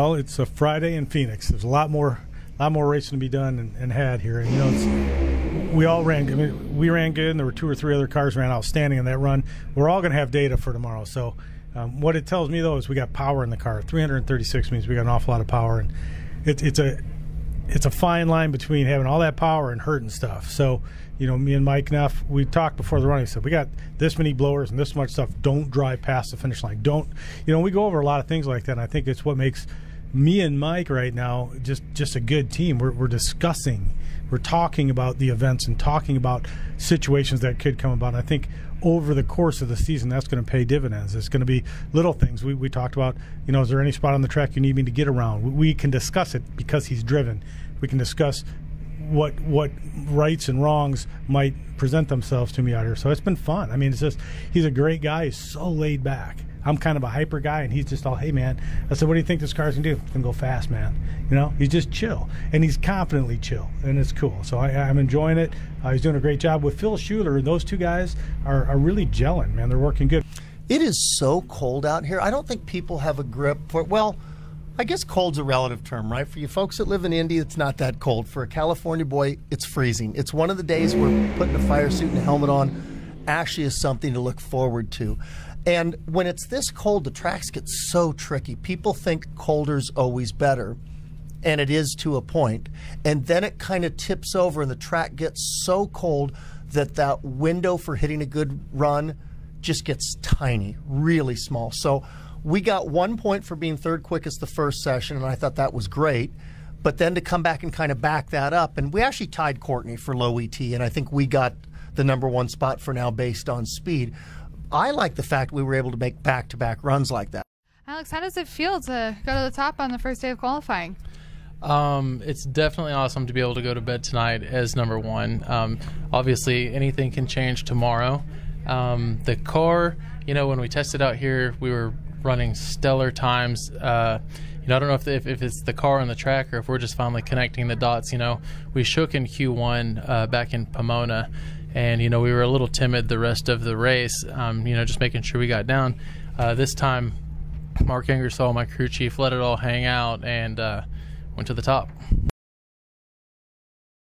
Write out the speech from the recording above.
Well, it's a Friday in Phoenix. There's a lot more racing to be done and had here. And, you know, we all ran. I mean, we ran good, and there were 2 or 3 other cars ran outstanding in that run. We're all going to have data for tomorrow. So what it tells me, though, is we got power in the car. 336 means we got an awful lot of power, and it's a fine line between having all that power and hurting stuff. So, you know, me and Mike Neff, we talked before the run. He said, we got this many blowers and this much stuff. Don't drive past the finish line. Don't, you know, we go over a lot of things like that, and I think it's what makes me and Mike right now just a good team. We're discussing, we're talking about the events and talking about situations that could come about. And I think over the course of the season, that's going to pay dividends. It's going to be little things. We talked about, you know, is there any spot on the track you need me to get around? We can discuss it because he's driven. We can discuss what rights and wrongs might present themselves to me out here. So it's been fun. I mean, it's just, he's a great guy. He's so laid back. I'm kind of a hyper guy, and he's just all, hey, man. I said, what do you think this car's going to do? It's going to go fast, man. You know, he's just chill, and he's confidently chill, and it's cool. So I'm enjoying it. He's doing a great job. With Phil Schuler, those two guys are really gelling, man. They're working good. It is so cold out here. I don't think people have a grip for, well, I guess cold's a relative term, right? For you folks that live in Indy, it's not that cold. For a California boy, it's freezing. It's one of the days where putting a fire suit and a helmet on actually is something to look forward to. And when it's this cold, the tracks get so tricky. People think colder's always better, and it is to a point. And then it kind of tips over, and the track gets so cold that that window for hitting a good run just gets tiny, really small. So we got 1 point for being third quickest the first session, and I thought that was great. But then to come back and kind of back that up, and we actually tied Courtney for low ET, and I think we got the #1 spot for now based on speed. I like the fact we were able to make back-to-back runs like that. Alex, how does it feel to go to the top on the first day of qualifying? It's definitely awesome to be able to go to bed tonight as #1. Obviously, anything can change tomorrow. The car, you know, when we tested out here, we were running stellar times. You know, I don't know if it's the car on the track or if we're just finally connecting the dots. You know, we shook in Q1 back in Pomona, and, you know, we were a little timid the rest of the race, you know, just making sure we got down. This time, Mark Ingersoll, my crew chief, let it all hang out and went to the top.